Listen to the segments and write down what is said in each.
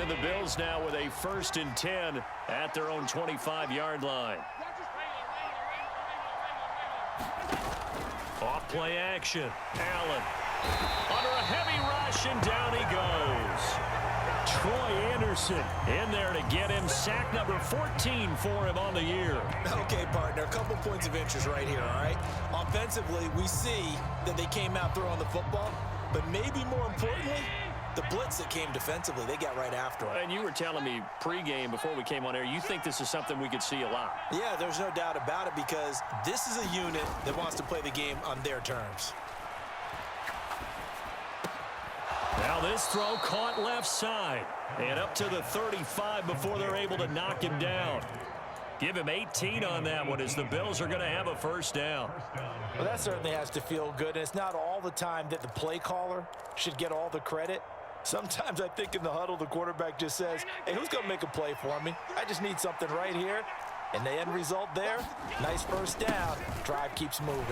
And the Bills now with a 1st and 10 at their own 25-yard line. Off play action. Allen under a heavy rush, and down he goes. Troy Anderson in there to get him. Sack number 14 for him on the year. Okay, partner, a couple points of interest right here, all right? Offensively, we see that they came out throwing the football, but maybe more importantly, the blitz that came defensively, they got right after him. And you were telling me pregame before we came on air, you think this is something we could see a lot. Yeah, there's no doubt about it, because this is a unit that wants to play the game on their terms. Now this throw caught left side. And up to the 35 before they're able to knock him down. Give him 18 on that one as the Bills are going to have a 1st down. Well, that certainly has to feel good. And it's not all the time that the play caller should get all the credit. Sometimes I think in the huddle, the quarterback just says, hey, who's going to make a play for me? I just need something right here. And the end result there, nice 1st down. Drive keeps moving.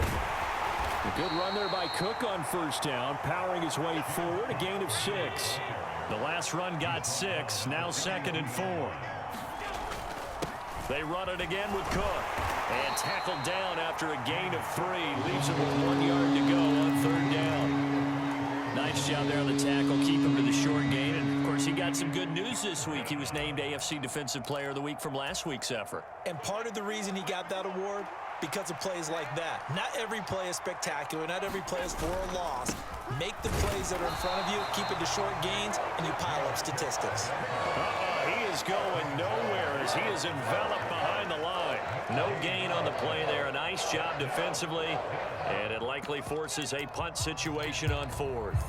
A good run there by Cook on 1st down, powering his way forward, a gain of 6. The last run got 6, now 2nd and 4. They run it again with Cook. And tackled down after a gain of 3. Leaves him with 1 yard to go on 3rd down. Nice job there on the tackle. Keep him to the short gain. And, of course, he got some good news this week. He was named AFC Defensive Player of the Week from last week's effort. And part of the reason he got that award, because of plays like that. Not every play is spectacular. Not every play is for a loss. Make the plays that are in front of you, keep it to short gains, and you pile up statistics. He is going nowhere as he is enveloped behind the line. No gain on the play there. A nice job defensively, and it likely forces a punt situation on 4th.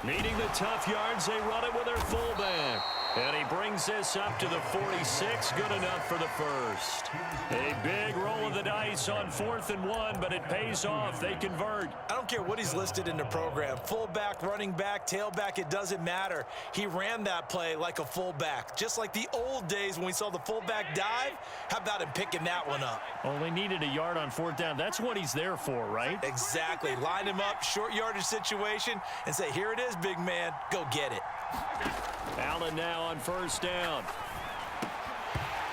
Needing the tough yards, they run it with their fullback. And he brings this up to the 46. Good enough for the 1st. A big roll of the dice on 4th and 1, but it pays off. They convert. I don't care what he's listed in the program. Fullback, running back, tailback, it doesn't matter. He ran that play like a fullback. Just like the old days when we saw the fullback dive. How about him picking that one up? Only needed a yard on 4th down. That's what he's there for, right? Exactly. Line him up, short yardage situation, and say, here it is, big man. Go get it. Allen now on 1st down.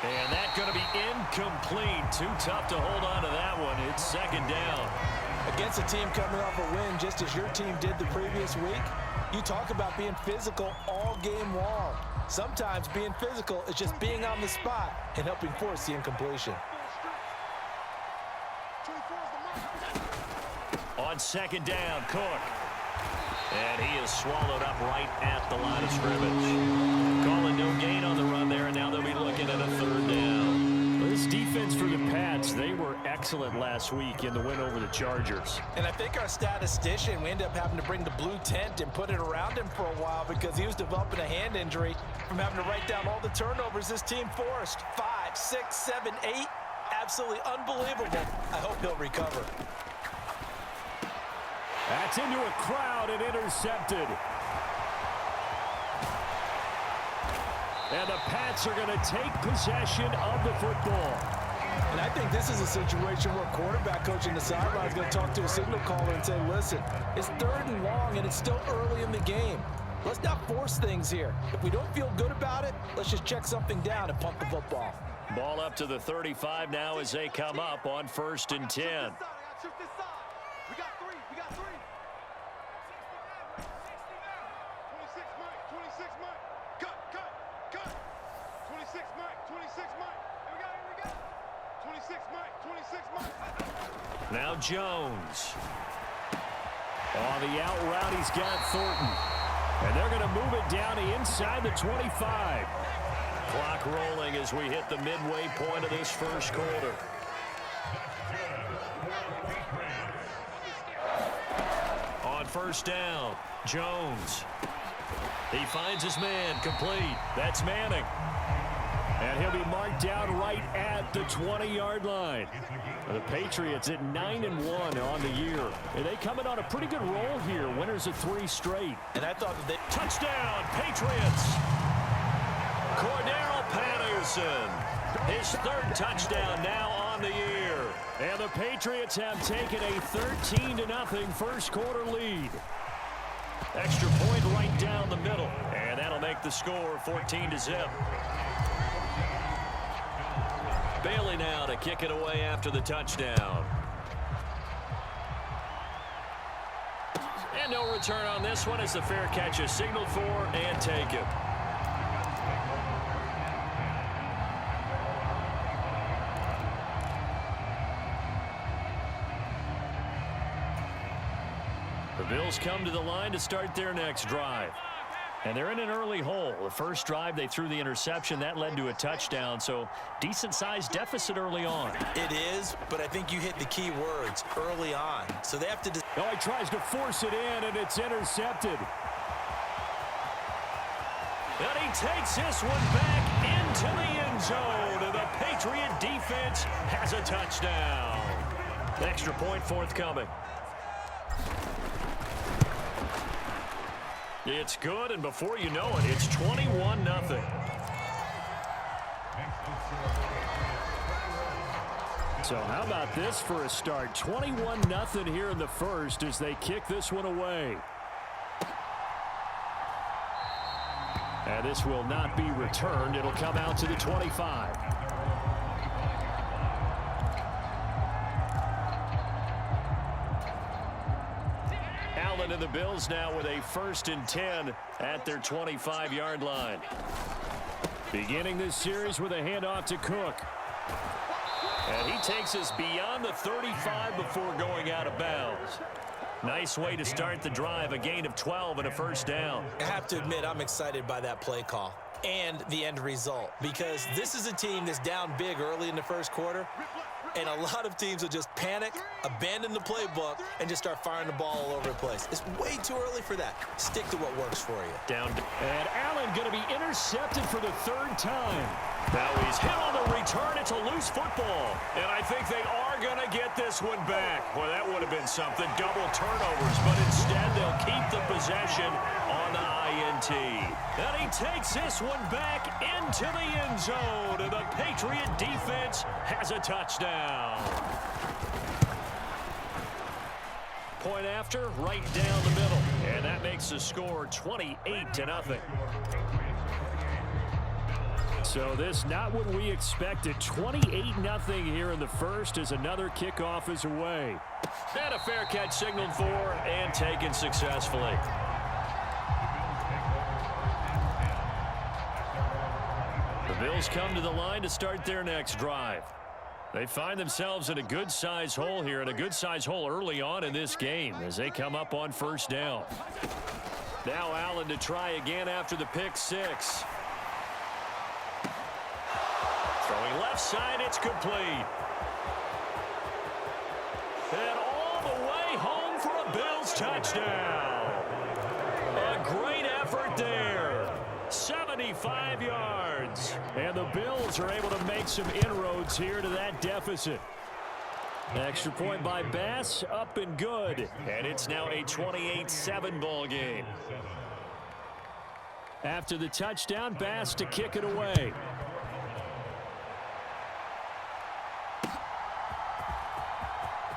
And that's going to be incomplete. Too tough to hold on to that one. It's 2nd down. Against a team coming off a win, just as your team did the previous week, you talk about being physical all game long. Sometimes being physical is just being on the spot and helping force the incompletion. On 2nd down, Cook. And he is swallowed up right at the line of scrimmage. Calling no gain on the run there, and now they'll be looking at a 3rd down. This defense for the Pats, they were excellent last week in the win over the Chargers. And I think our statistician, we ended up having to bring the blue tent and put it around him for a while because he was developing a hand injury from having to write down all the turnovers this team forced. 5, 6, 7, 8. Absolutely unbelievable. I hope he'll recover. That's into a crowd and intercepted. And the Pats are going to take possession of the football. And I think this is a situation where quarterback coach in the sideline is going to talk to a signal caller and say, listen, it's 3rd and long and it's still early in the game. Let's not force things here. If we don't feel good about it, let's just check something down and punt the football. Ball up to the 35 now as they come up on 1st and 10. Now Jones. On the out route, he's got Thornton. And they're going to move it down to inside the 25. Clock rolling as we hit the midway point of this 1st quarter. On 1st down, Jones. He finds his man, complete. That's Manning. And he'll be marked down right at the 20-yard line. The Patriots at 9-1 on the year. And they coming on a pretty good roll here. Winners of 3 straight. And I thought that they... Touchdown, Patriots! Cordero Patterson. His 3rd touchdown now on on the year. And the Patriots have taken a 13-0 first quarter lead. Extra point right down the middle. And that'll make the score 14-0. Bailey now to kick it away after the touchdown. And no return on this one as the fair catch is signaled for and taken. The Bills come to the line to start their next drive. And they're in an early hole. The first drive, they threw the interception. That led to a touchdown, so decent-sized deficit early on. It is, but I think you hit the key words, early on. So they have to... Oh, he tries to force it in, and it's intercepted. And he takes this one back into the end zone. And the Patriot defense has a touchdown. Extra point forthcoming. It's good, and before you know it, it's 21-0. So how about this for a start? 21-0 here in the first as they kick this one away. And this will not be returned. It'll come out to the 25. Allen and the Bills now with a 1st and 10 at their 25-yard line. Beginning this series with a handoff to Cook. And he takes us beyond the 35 before going out of bounds. Nice way to start the drive, a gain of 12 and a first down. I have to admit, I'm excited by that play call and the end result, because this is a team that's down big early in the first quarter, and a lot of teams will just panic, abandon the playbook, and just start firing the ball all over the place. It's way too early for that. Stick to what works for you. And Allen going to be intercepted for the 3rd time. Now he's hit on the return. It's a loose football. And I think they are going to get this one back. Well, that would have been something. Double turnovers. But instead, they'll keep the possession on the INT. And he takes this one back into the end zone. And the Patriot defense has a touchdown. Point after, right down the middle. And that makes the score 28-0. So this not what we expected. 28-0 here in the first as another kickoff is away. And a fair catch signaled for and taken successfully. The Bills come to the line to start their next drive. They find themselves in a good-sized hole here, and a good-sized hole early on in this game as they come up on 1st down. Now Allen to try again after the pick 6. Throwing left side, it's complete. And all the way home for a Bills touchdown. A great effort there. 75 yards. And the Bills are able to make some inroads here to that deficit. Extra point by Bass, up and good. And it's now a 28-7 ball game. After the touchdown, Bass to kick it away.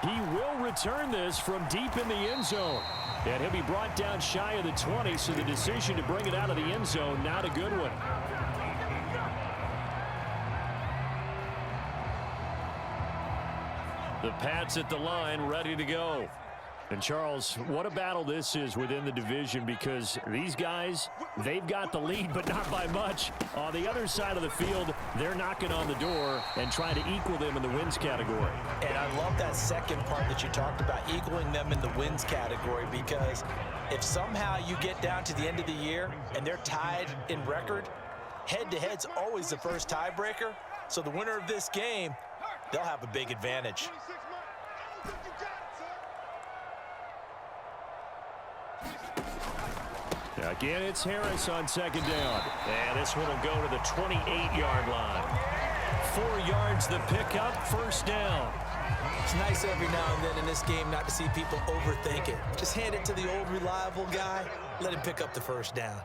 He will return this from deep in the end zone. And he'll be brought down shy of the 20, so the decision to bring it out of the end zone, not a good one. The Pats at the line, ready to go. And Charles, what a battle this is within the division, because these guys, they've got the lead, but not by much. On the other side of the field, they're knocking on the door and trying to equal them in the wins category. And I love that second part that you talked about, equaling them in the wins category, because if somehow you get down to the end of the year and they're tied in record, head-to-head's always the first tiebreaker. So the winner of this game, they'll have a big advantage. Again, it's Harris on 2nd down. And this one will go to the 28-yard line. 4 yards the pickup, 1st down. It's nice every now and then in this game not to see people overthink it. Just hand it to the old reliable guy, let him pick up the 1st down.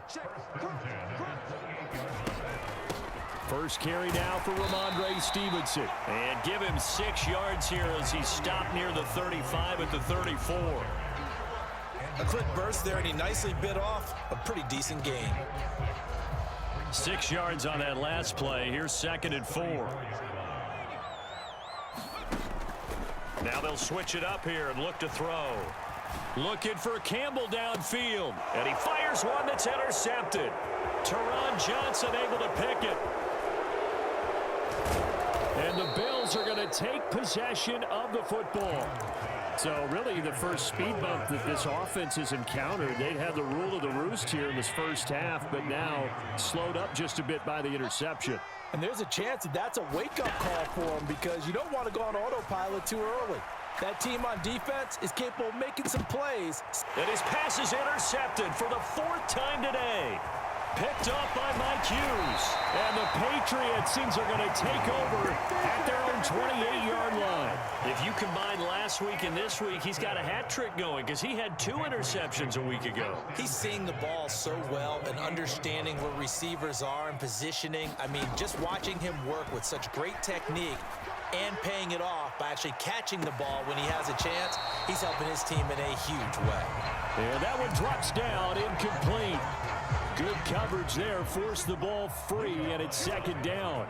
First carry now for Ramondre Stevenson. And give him 6 yards here as he stopped near the 35 at the 34. A quick burst there, and he nicely bit off a pretty decent gain. 6 yards on that last play. Here's 2nd and 4. Now they'll switch it up here and look to throw. Looking for Campbell downfield. And he fires one that's intercepted. Teron Johnson able to pick it. And the Bills are going to take possession of the football. So really the first speed bump that this offense has encountered, they'd had the rule of the roost here in this first half, but now slowed up just a bit by the interception. And there's a chance that that's a wake-up call for them because you don't want to go on autopilot too early. That team on defense is capable of making some plays. And his pass is intercepted for the 4th time today. Picked up by Mike Hughes. And the Patriots seems they're going to take over at their own 28-yard line. If you combine last week and this week, he's got a hat trick going because he had 2 interceptions a week ago. He's seeing the ball so well and understanding where receivers are and positioning. I mean, just watching him work with such great technique and paying it off by actually catching the ball when he has a chance, he's helping his team in a huge way. And that one drops down, incomplete. Good coverage there, forced the ball free, and it's 2nd down.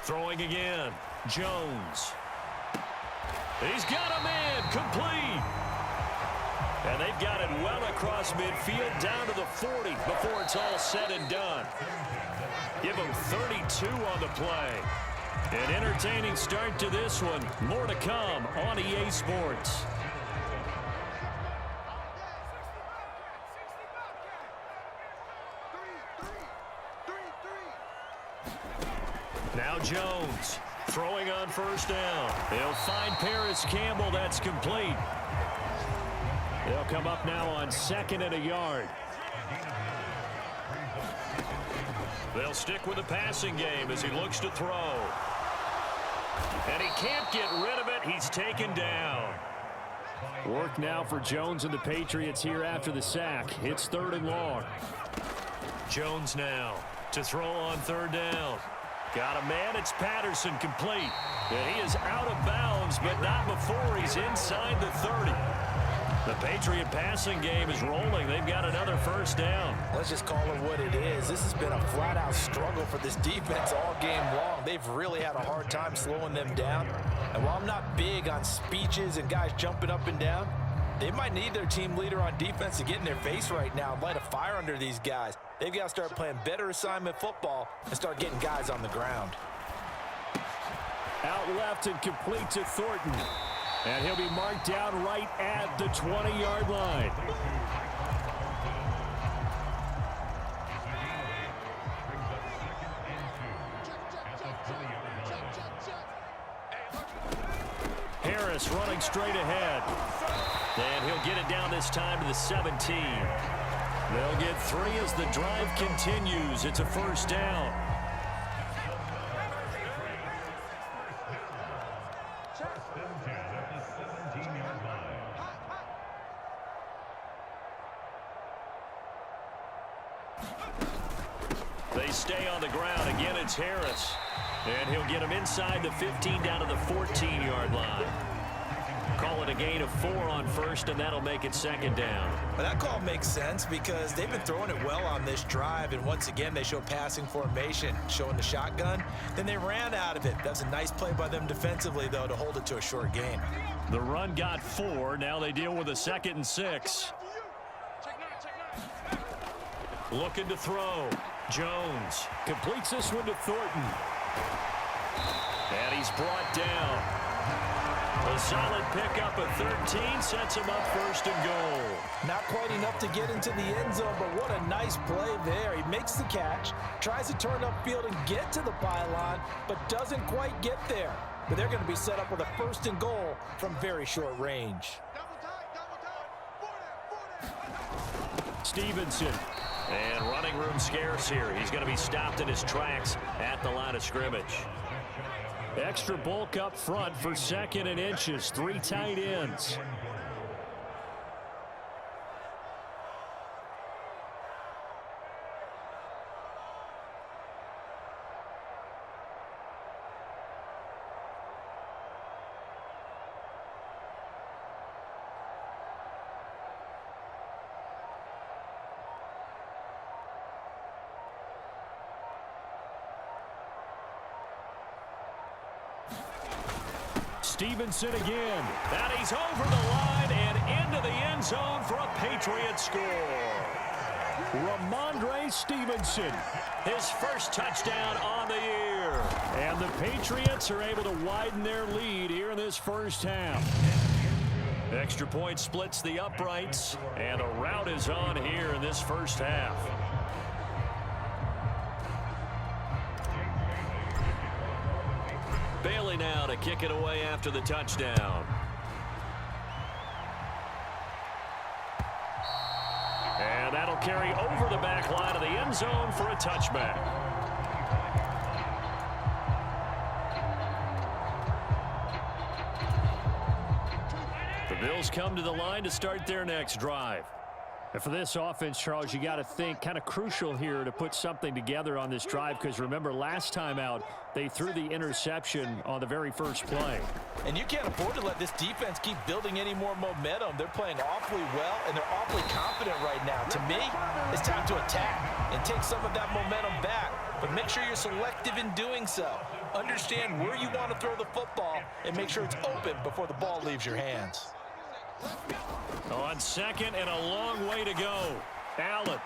Throwing again, Jones. He's got a man, complete. And they've got it well across midfield, down to the 40 before it's all said and done. Give them 32 on the play. An entertaining start to this one. More to come on EA Sports. Now Jones throwing on 1st down. They'll find Paris Campbell. That's complete. They'll come up now on 2nd and a yard. They'll stick with the passing game as he looks to throw. And he can't get rid of it. He's taken down. Work now for Jones and the Patriots here after the sack. It's 3rd and long. Jones now to throw on 3rd down. Got a man. It's Patterson, complete. And he is out of bounds, but not before he's inside the 30. The Patriot passing game is rolling. They've got another 1st down. Let's just call it what it is. This has been a flat-out struggle for this defense all game long. They've really had a hard time slowing them down. And while I'm not big on speeches and guys jumping up and down, they might need their team leader on defense to get in their face right now and light a fire under these guys. They've got to start playing better assignment football and start getting guys on the ground. Out left and complete to Thornton. And he'll be marked down right at the 20-yard line. Harris running straight ahead. And he'll get it down this time to the 17. They'll get 3 as the drive continues. It's a 1st down. They stay on the ground. Again, it's Harris. And he'll get him inside the 15 down to the 14-yard line. Call it a gain of 4 on 1st, and that'll make it 2nd down. Well, that call makes sense because they've been throwing it well on this drive, and once again, they show passing formation, showing the shotgun. Then they ran out of it. That's a nice play by them defensively, though, to hold it to a short gain. The run got 4. Now they deal with a 2nd and 6. Looking to throw. Jones completes this one to Thornton. And he's brought down. A solid pickup at 13 sets him up 1st and goal. Not quite enough to get into the end zone, but what a nice play there. He makes the catch, tries to turn upfield and get to the pylon, but doesn't quite get there. But they're going to be set up with a 1st and goal from very short range. Stevenson. And running room scarce here. He's going to be stopped in his tracks at the line of scrimmage. Extra bulk up front for 2nd and inches. 3 tight ends. Stevenson again. And he's over the line and into the end zone for a Patriot score. Ramondre Stevenson, his first touchdown on the year. And the Patriots are able to widen their lead here in this first half. Extra point splits the uprights, and a rout is on here in this first half. Bailey now to kick it away after the touchdown. And that'll carry over the back line of the end zone for a touchback. The Bills come to the line to start their next drive. And for this offense, Charles, you got to think kind of crucial here to put something together on this drive, because remember last time out they threw the interception on the very first play. And you can't afford to let this defense keep building any more momentum. They're playing awfully well, and they're awfully confident right now. To me, it's time to attack and take some of that momentum back, but make sure you're selective in doing so. Understand where you want to throw the football and make sure it's open before the ball leaves your hands. On second and a long way to go. Allen.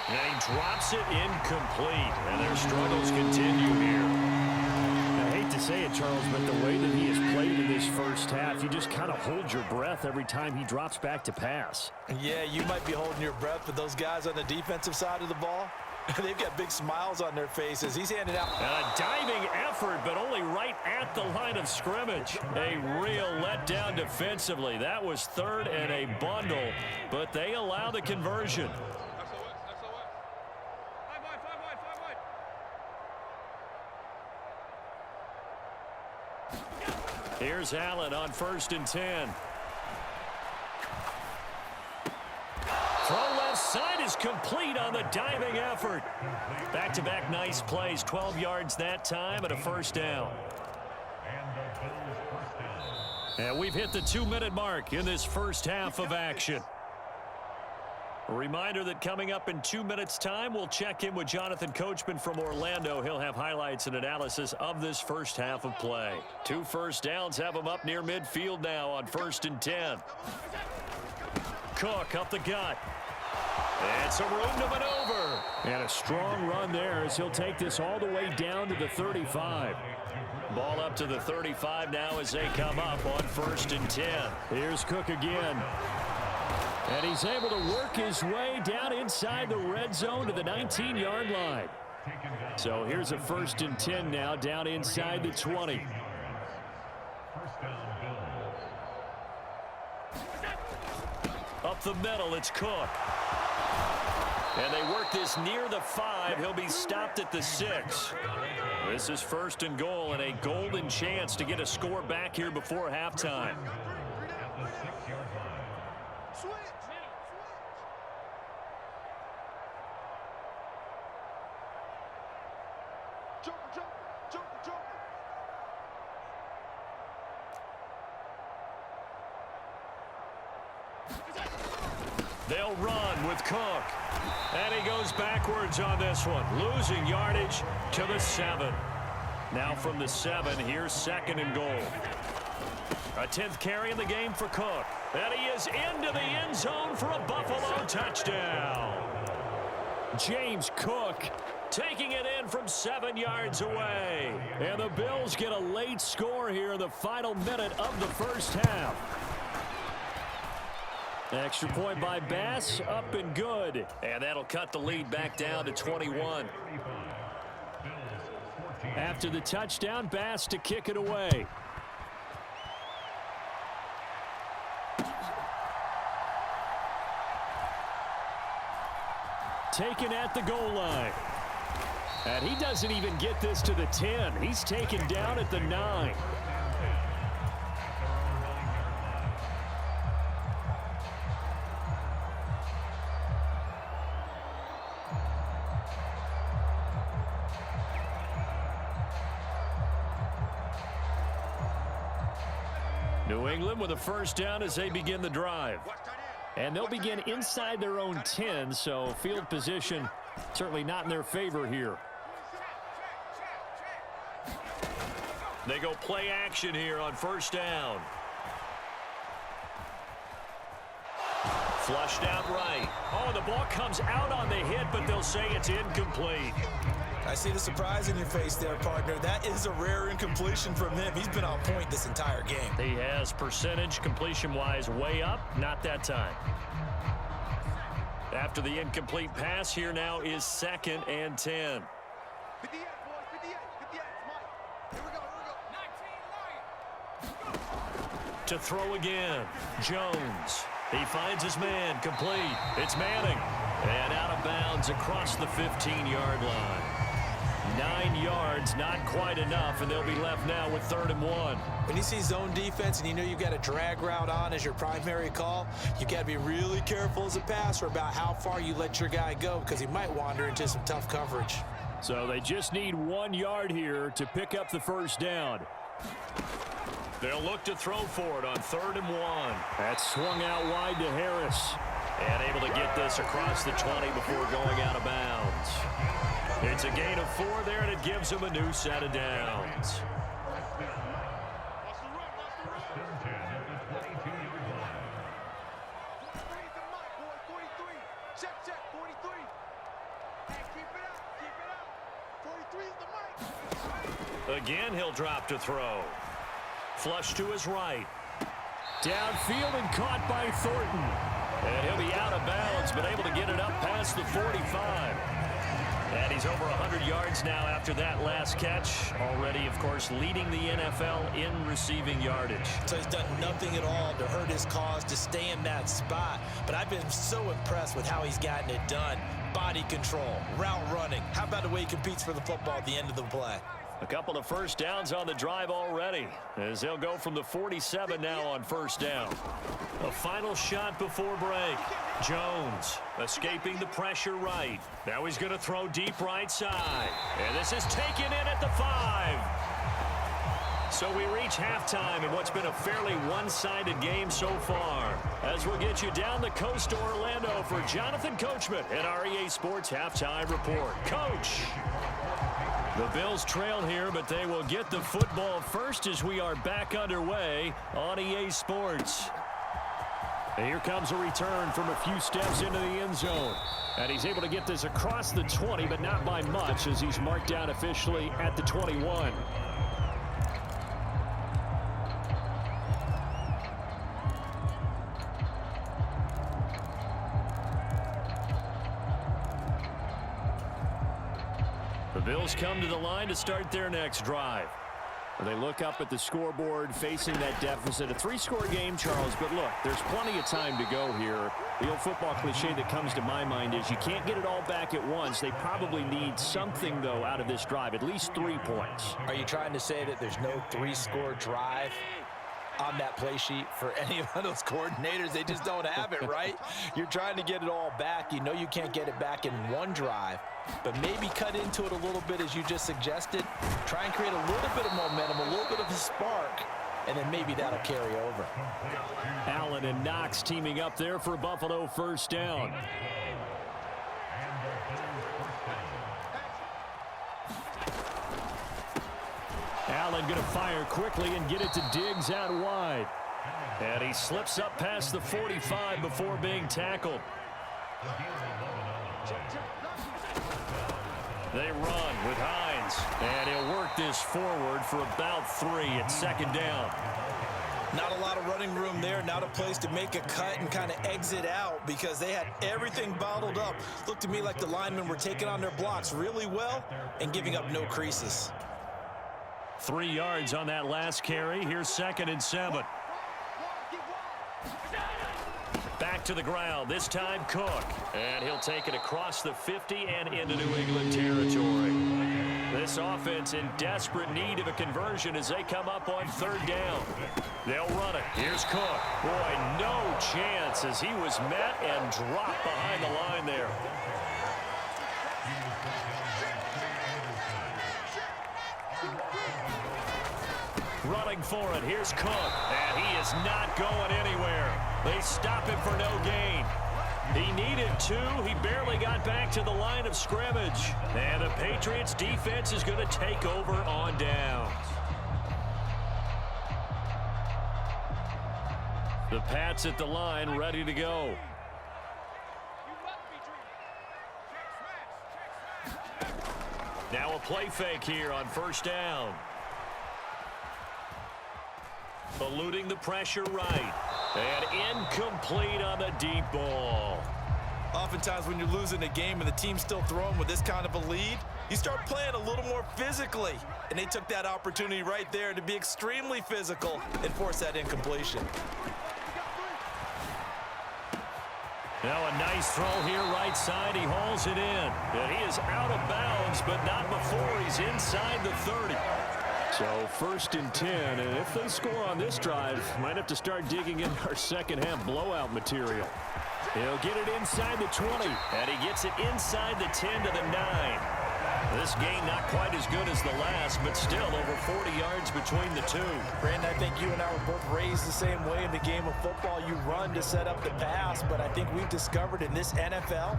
And he drops it incomplete. And their struggles continue here. I hate to say it, Charles, but the way that he has played in this first half, you just kind of hold your breath every time he drops back to pass. Yeah, you might be holding your breath, but those guys on the defensive side of the ball, they've got big smiles on their faces. He's handing out a diving effort, but only right at the line of scrimmage. A real letdown defensively. That was third and a bundle, but they allow the conversion. Here's Allen on 1st and 10. Throw left side is complete on the diving effort. Back-to-back nice plays, 12 yards that time and a first down. And we've hit the 2-minute mark in this first half of action. A reminder that coming up in 2 minutes' time, we'll check in with Jonathan Coachman from Orlando. He'll have highlights and analysis of this first half of play. 2 first downs have him up near midfield now on 1st and 10. Cook up the gut. And some room to maneuver. And a strong run there as he'll take this all the way down to the 35. Ball up to the 35 now as they come up on 1st and 10. Here's Cook again. And he's able to work his way down inside the red zone to the 19-yard line. So here's a 1st and 10 now down inside the 20. Up the middle, it's Cook. And they work this near the 5. He'll be stopped at the 6. This is 1st and goal and a golden chance to get a score back here before halftime. They'll run with Cook. And he goes backwards on this one, losing yardage to the 7. Now from the 7, here's 2nd and goal. A 10th carry in the game for Cook. And he is into the end zone for a Buffalo touchdown. James Cook taking it in from 7 yards away. And the Bills get a late score here in the final minute of the first half. Extra point by Bass, up and good. And that'll cut the lead back down to 21. After the touchdown, Bass to kick it away. Taken at the goal line. And he doesn't even get this to the 10. He's taken down at the 9. New England with a first down as they begin the drive. And they'll begin inside their own 10, so field position certainly not in their favor here. They go play action here on first down. Flushed out right. Oh, the ball comes out on the hit, but they'll say it's incomplete. I see the surprise in your face there, partner. That is a rare incompletion from him. He's been on point this entire game. He has percentage completion-wise way up. Not that time. After the incomplete pass, here now is 2nd and 10. To throw again. Jones. He finds his man, complete. It's Manning. And out of bounds across the 15-yard line. 9 yards, not quite enough, and they'll be left now with 3rd and 1. When you see zone defense and you know you've got a drag route on as your primary call, you got to be really careful as a passer about how far you let your guy go because he might wander into some tough coverage. So they just need 1 yard here to pick up the first down. They'll look to throw for it on 3rd and 1. That's swung out wide to Harris. And able to get this across the 20 before going out of bounds. It's a gain of 4 there, and it gives them a new set of downs. Again, he'll drop to throw. Flush to his right. Downfield and caught by Thornton. And he'll be out of bounds, but able to get it up past the 45. And he's over 100 yards now after that last catch. Already, of course, leading the NFL in receiving yardage. So he's done nothing at all to hurt his cause to stay in that spot. But I've been so impressed with how he's gotten it done. Body control, route running. How about the way he competes for the football at the end of the play? A couple of first downs on the drive already, as they'll go from the 47 now on first down. A final shot before break. Jones escaping the pressure right. Now he's going to throw deep right side. And this is taken in at the 5. So we reach halftime in what's been a fairly one-sided game so far. As we'll get you down the coast to Orlando for Jonathan Coachman at our EA Sports Halftime Report. Coach! The Bills trail here, but they will get the football first as we are back underway on EA Sports. And here comes a return from a few steps into the end zone. And he's able to get this across the 20, but not by much as he's marked down officially at the 21. The Bills come to the line to start their next drive. They look up at the scoreboard facing that deficit. A 3-score game, Charles, but look, there's plenty of time to go here. The old football cliche that comes to my mind is you can't get it all back at once. They probably need something, though, out of this drive, at least 3 points. Are you trying to say that there's no 3-score drive on that play sheet for any of those coordinators? They just don't have it, right? You're trying to get it all back. You know you can't get it back in one drive, but maybe cut into it a little bit as you just suggested. Try and create a little bit of momentum, a little bit of a spark, and then maybe that'll carry over. Allen and Knox teaming up there for Buffalo first down. Allen going to fire quickly and get it to Diggs out wide. And he slips up past the 45 before being tackled. They run with Hines. And he'll work this forward for about 3 at 2nd down. Not a lot of running room there. Not a place to make a cut and kind of exit out because they had everything bottled up. Looked to me like the linemen were taking on their blocks really well and giving up no creases. 3 yards on that last carry. Here's 2nd and 7. Back to the ground, this time Cook. And he'll take it across the 50 and into New England territory. This offense in desperate need of a conversion as they come up on 3rd down. They'll run it. Here's Cook. Boy, no chance as he was met and dropped behind the line there. Running for it. Here's Cook. And he is not going anywhere. They stop him for no gain. He needed 2. He barely got back to the line of scrimmage. And the Patriots defense is going to take over on downs. The Pats at the line, ready to go. Now a play fake here on first down. Eluding the pressure right. And incomplete on the deep ball. Oftentimes when you're losing a game and the team's still throwing with this kind of a lead, you start playing a little more physically. And they took that opportunity right there to be extremely physical and force that incompletion. Now a nice throw here right side. He hauls it in. And he is out of bounds, but not before he's inside the 30. So 1st and 10, and if they score on this drive, might have to start digging in our second half blowout material. He'll get it inside the 20, and he gets it inside the 10 to the 9. This game not quite as good as the last, but still over 40 yards between the two. Brandon, I think you and I were both raised the same way in the game of football. You run to set up the pass, but I think we've discovered in this NFL,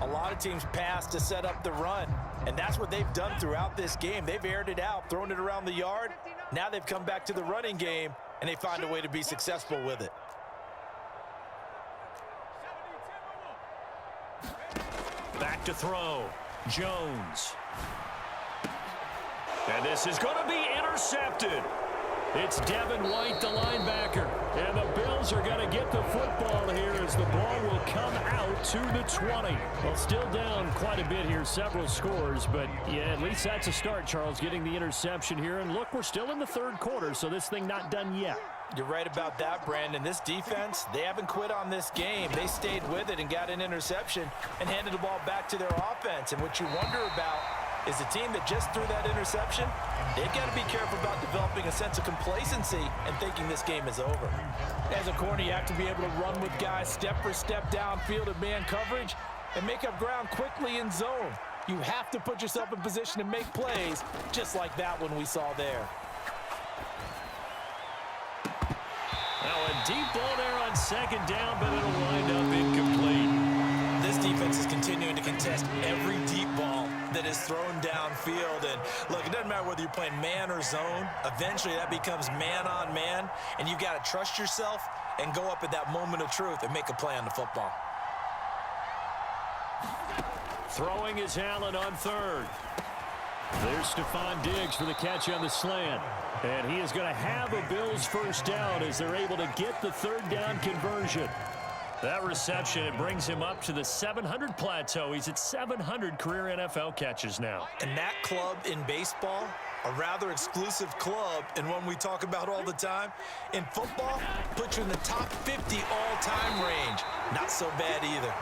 a lot of teams pass to set up the run, and that's what they've done throughout this game. They've aired it out, thrown it around the yard. Now they've come back to the running game, and they find a way to be successful with it. Back to throw. Jones. And this is going to be intercepted. It's Devin White, the linebacker. And the Bills are going to get the football here as the ball will come out to the 20. Well, still down quite a bit here, several scores. But, yeah, at least that's a start, Charles, getting the interception here. And, look, we're still in the 3rd quarter, so this thing not done yet. You're right about that, Brandon. This defense, they haven't quit on this game. They stayed with it and got an interception and handed the ball back to their offense. And what you wonder about is the team that just threw that interception, they've got to be careful about developing a sense of complacency and thinking this game is over. As a corner, you have to be able to run with guys step for step downfield in man coverage and make up ground quickly in zone. You have to put yourself in position to make plays just like that one we saw there. Now a deep ball there on 2nd down, but it'll wind up incomplete. This defense is continuing to contest every deep ball that is thrown downfield. And look, it doesn't matter whether you're playing man or zone. Eventually that becomes man on man, and you got to trust yourself and go up at that moment of truth and make a play on the football. Throwing is Allen on 3rd. There's Stephon Diggs for the catch on the slant. And he is going to have a Bills 1st down as they're able to get the 3rd down conversion. That reception, it brings him up to the 700 plateau. He's at 700 career NFL catches now. And that club in baseball, a rather exclusive club and one we talk about all the time. In football, puts you in the top 50 all-time range. Not so bad either.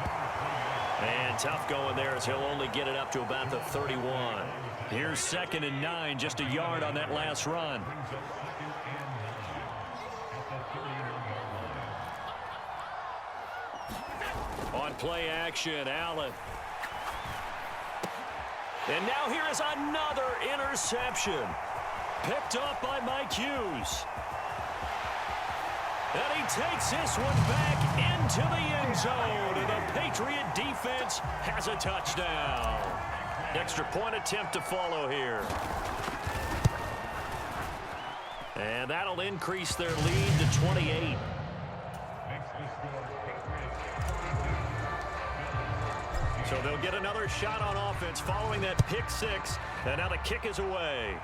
And tough going there as he'll only get it up to about the 31. Here's 2nd and 9, just a yard on that last run. On play action, Allen. And now here is another interception. Picked up by Mike Hughes. And he takes this one back into the end zone. And the Patriot defense has a touchdown. Extra point attempt to follow here. And that'll increase their lead to 28. So they'll get another shot on offense following that pick 6. And now the kick is away.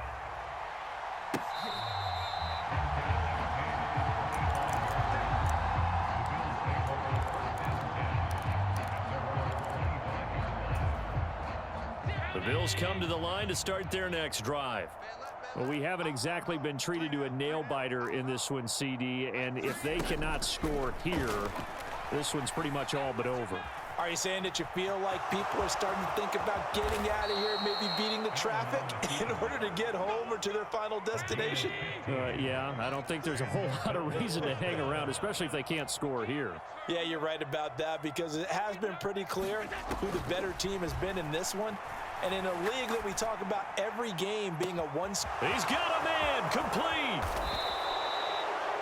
The Bills come to the line to start their next drive. Well, we haven't exactly been treated to a nail-biter in this one, CD, and if they cannot score here, this one's pretty much all but over. Are you saying that you feel like people are starting to think about getting out of here, maybe beating the traffic in order to get home or to their final destination? Yeah, I don't think there's a whole lot of reason to hang around, especially if they can't score here. Yeah, you're right about that because it has been pretty clear who the better team has been in this one. And in a league that we talk about every game being a one... He's got a man, complete.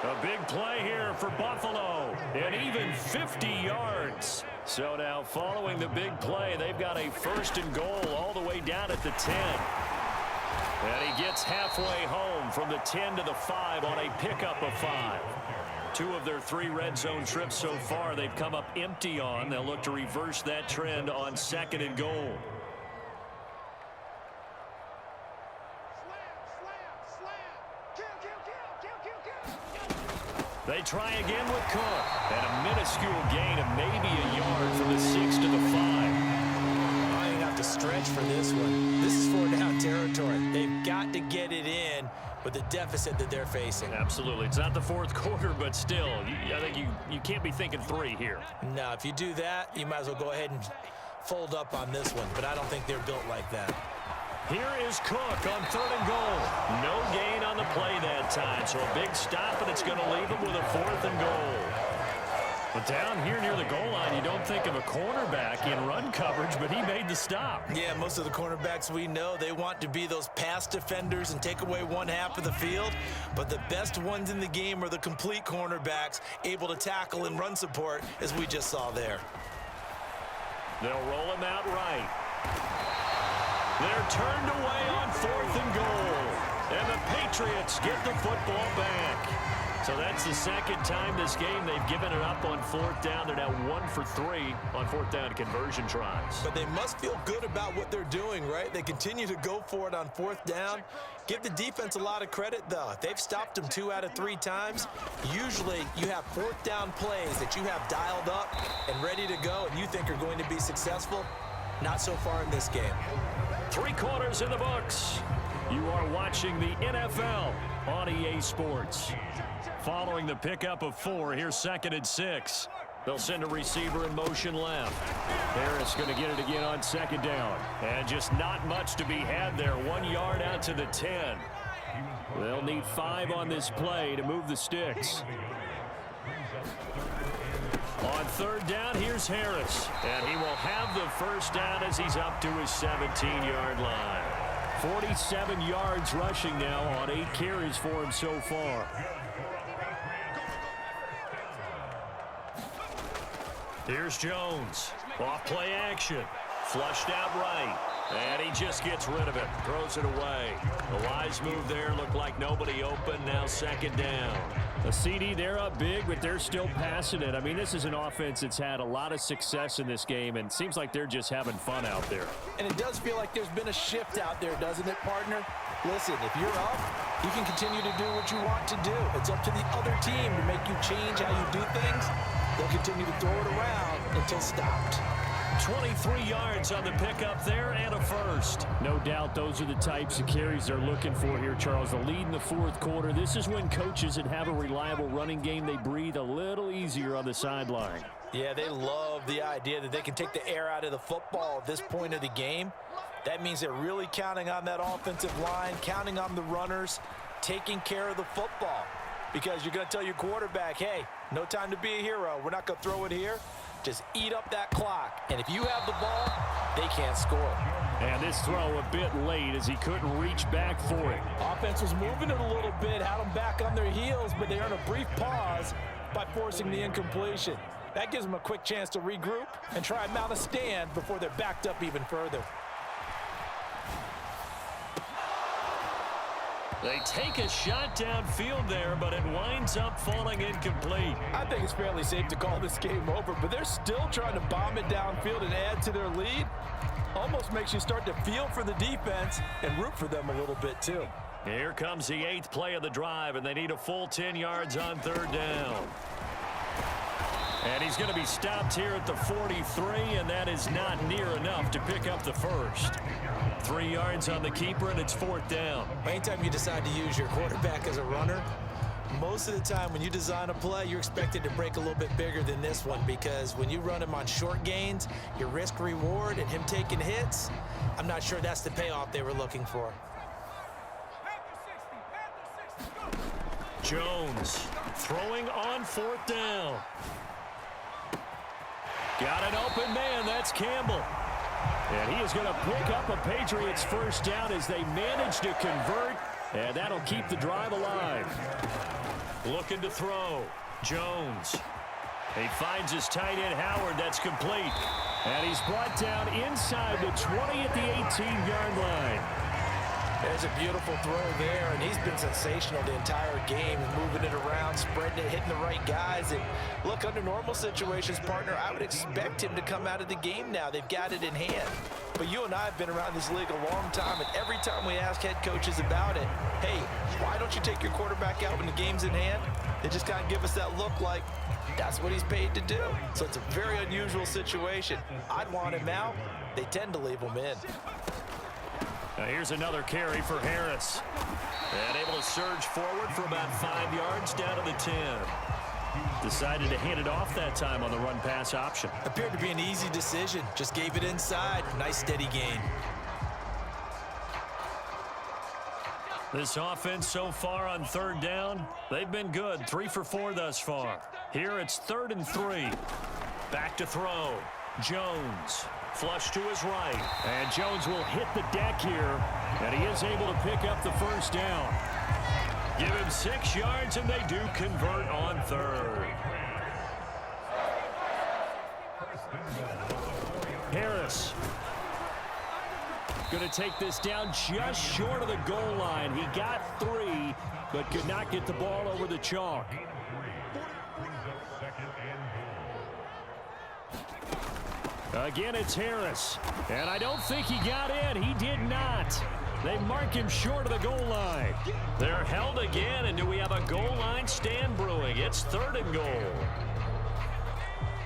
A big play here for Buffalo, and even 50 yards. So now following the big play, they've got a 1st and goal all the way down at the 10. And he gets halfway home from the 10 to the 5 on a pickup of 5. 2 of their 3 red zone trips so far, they've come up empty on. They'll look to reverse that trend on 2nd and goal. They try again with Cook. And a minuscule gain of maybe a yard from the 6 to the 5. I ain't got to stretch for this one. This is 4-down territory. They've got to get it in with the deficit that they're facing. Absolutely. It's not the 4th quarter, but still, I think you can't be thinking 3 here. No, if you do that, you might as well go ahead and fold up on this one, but I don't think they're built like that. Here is Cook on 3rd and goal. No gain on the play that time, so a big stop, and it's going to leave them with a 4th and goal. But down here near the goal line, you don't think of a cornerback in run coverage, but he made the stop. Yeah, most of the cornerbacks we know, they want to be those pass defenders and take away one half of the field. But the best ones in the game are the complete cornerbacks, able to tackle and run support, as we just saw there. They'll roll him out right. They're turned away on 4th and goal. And the Patriots get the football back. So that's the 2nd time this game they've given it up on 4th down. They're now 1 for 3 on 4th down conversion tries. But they must feel good about what they're doing, right? They continue to go for it on 4th down. Give the defense a lot of credit, though. If they've stopped them 2 out of 3 times, usually you have 4th down plays that you have dialed up and ready to go and you think are going to be successful. Not so far in this game. 3 quarters in the books. You are watching the NFL on EA Sports. Following the pickup of 4, here's 2nd and 6. They'll send a receiver in motion left. Harris going to get it again on 2nd down. And just not much to be had there. 1 yard out to the 10. They'll need 5 on this play to move the sticks. On 3rd down, here's Harris. And he will have the 1st down as he's up to his 17-yard line. 47 yards rushing now on 8 carries for him so far. Here's Jones. Off play action. Flushed out right. And he just gets rid of it. Throws it away. The wise move there. Looked like nobody open. Now 2nd down. A CD, they're up big, but they're still passing it. I mean, this is an offense that's had a lot of success in this game, and it seems like they're just having fun out there. And it does feel like there's been a shift out there, doesn't it, partner? Listen, if you're up, you can continue to do what you want to do. It's up to the other team to make you change how you do things. They'll continue to throw it around until stopped. 23 yards on the pickup there and a 1st. No doubt those are the types of carries they're looking for here, Charles. The lead in the 4th quarter. This is when coaches that have a reliable running game, they breathe a little easier on the sideline. Yeah, they love the idea that they can take the air out of the football at this point of the game. That means they're really counting on that offensive line, counting on the runners, taking care of the football. Because you're going to tell your quarterback, hey, no time to be a hero. We're not going to throw it here. Just eat up that clock. And if you have the ball, they can't score. And this throw a bit late as he couldn't reach back for it. Offense was moving it a little bit, had them back on their heels, but they earned a brief pause by forcing the incompletion. That gives them a quick chance to regroup and try and mount a stand before they're backed up even further. They take a shot downfield there, but it winds up falling incomplete. I think it's fairly safe to call this game over, but they're still trying to bomb it downfield and add to their lead. Almost makes you start to feel for the defense and root for them a little bit too. Here comes the 8th play of the drive, and they need a full 10 yards on 3rd down. And he's going to be stopped here at the 43, and that is not near enough to pick up the 1st. 3 yards on the keeper, and it's 4th down. Anytime you decide to use your quarterback as a runner, most of the time when you design a play, you're expected to break a little bit bigger than this one, because when you run him on short gains, your risk-reward and him taking hits, I'm not sure that's the payoff they were looking for. Jones throwing on 4th down. Got an open man. That's Campbell. And he is going to pick up a Patriots 1st down as they manage to convert. And that'll keep the drive alive. Looking to throw. Jones. He finds his tight end, Howard. That's complete. And he's brought down inside the 20 at the 18-yard line. There's a beautiful throw there, and he's been sensational the entire game, moving it around, spreading it, hitting the right guys. And look, under normal situations, partner, I would expect him to come out of the game now. They've got it in hand. But you and I have been around this league a long time, and every time we ask head coaches about it, hey, why don't you take your quarterback out when the game's in hand? They just kind of give us that look like that's what he's paid to do. So it's a very unusual situation. I'd want him out. They tend to leave him in. Now here's another carry for Harris. And able to surge forward for about 5 yards down to the 10. Decided to hand it off that time on the run-pass option. Appeared to be an easy decision. Just gave it inside. Nice steady gain. This offense so far on third down, they've been good. 3 for 4 thus far. Here it's 3rd and 3. Back to throw. Jones. Flush to his right. And Jones will hit the deck here. And he is able to pick up the first down. Give him 6 yards, and they do convert on 3rd. Harris. Going to take this down just short of the goal line. He got 3, but could not get the ball over the chalk. Again, it's Harris. And I don't think he got in. He did not. They mark him short of the goal line. They're held again, and do we have a goal line stand brewing? It's 3rd and goal.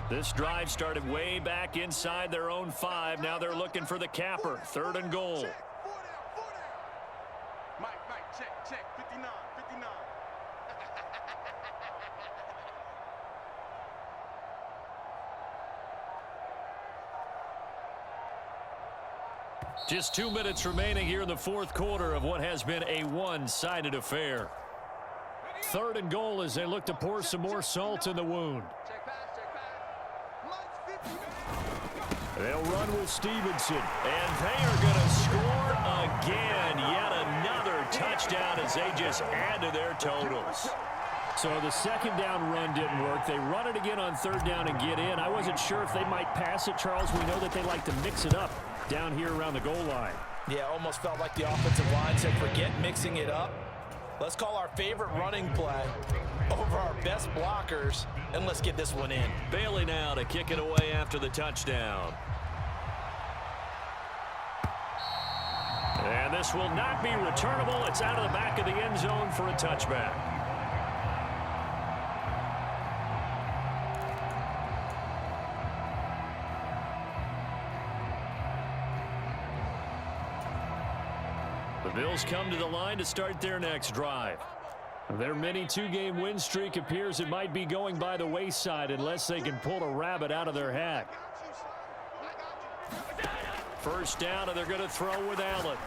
This drive started way back inside their own 5. Now they're looking for the capper. 3rd and goal. Mike, check. 59. Just 2 minutes remaining here in the 4th quarter of what has been a one-sided affair. 3rd and goal as they look to pour some more salt in the wound. They'll run with Stevenson, and they are going to score again. Yet another touchdown as they just add to their totals. So the 2nd down run didn't work. They run it again on 3rd down and get in. I wasn't sure if they might pass it, Charles. We know that they like to mix it up down here around the goal line. Yeah, almost felt like the offensive line said, forget mixing it up. Let's call our favorite running play over our best blockers, and let's get this one in. Bailey now to kick it away after the touchdown. And this will not be returnable. It's out of the back of the end zone for a touchback. The Bills come to the line to start their next drive. Their mini 2-game win streak appears it might be going by the wayside unless they can pull a rabbit out of their hat. First down, and they're going to throw with Allen.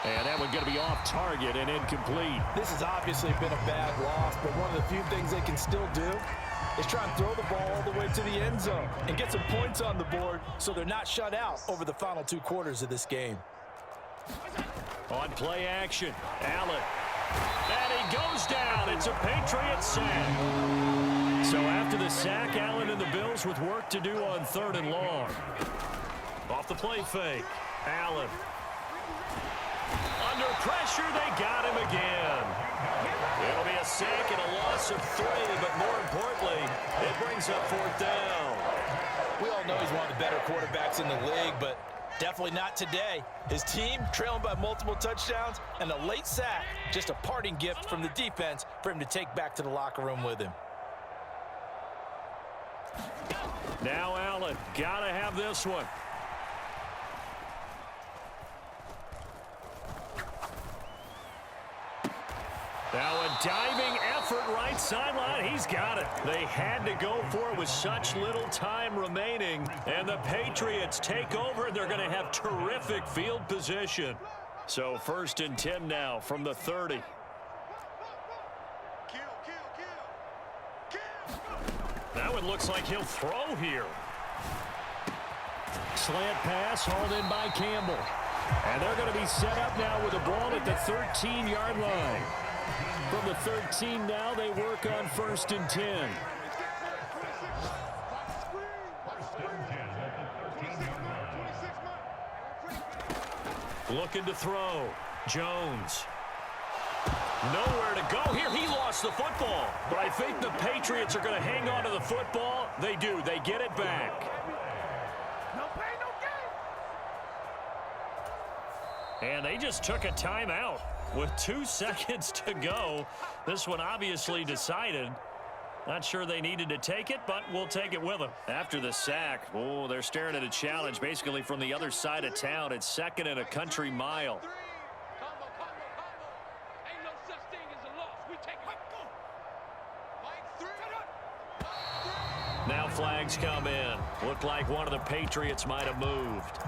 And that one's going to be off target and incomplete. This has obviously been a bad loss, but one of the few things they can still do is try and throw the ball all the way to the end zone and get some points on the board so they're not shut out over the final 2 quarters of this game. On play action, Allen. And he goes down. It's a Patriot sack. So after the sack, Allen and the Bills with work to do on 3rd and long. Off the play fake, Allen. Under pressure, they got him again. It'll be a sack and a loss of 3, but more importantly, it brings up 4th down. We all know he's one of the better quarterbacks in the league, but definitely not today. His team trailing by multiple touchdowns, and a late sack, just a parting gift from the defense for him to take back to the locker room with him. Now Allen, gotta have this one. Now a diving effort right sideline. He's got it. They had to go for it with such little time remaining. And the Patriots take over, and they're going to have terrific field position. So 1st and 10 now from the 30. That one looks like he'll throw here. Slant pass hauled in by Campbell. And they're going to be set up now with the ball at the 13-yard line. From the 13 now, they work on 1st and 10. Looking to throw. Jones. Nowhere to go here. He lost the football. But I think the Patriots are going to hang on to the football. They do. They get it back. No pain, no gain. And they just took a timeout with 2 seconds to go. This one obviously decided. Not sure they needed to take it, but we'll take it with them. After the sack, oh, they're staring at a challenge basically from the other side of town. It's 2nd and a country mile. Ain't no such thing as a loss. We take it. Now flags come in. Looked like one of the Patriots might have moved.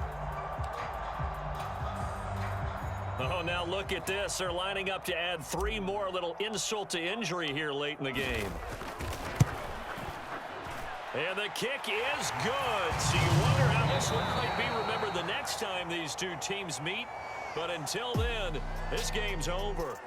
Oh, now look at this. They're lining up to add 3 more. Little insult to injury here late in the game. And the kick is good. So you wonder how this one might be remembered the next time these two teams meet. But until then, this game's over.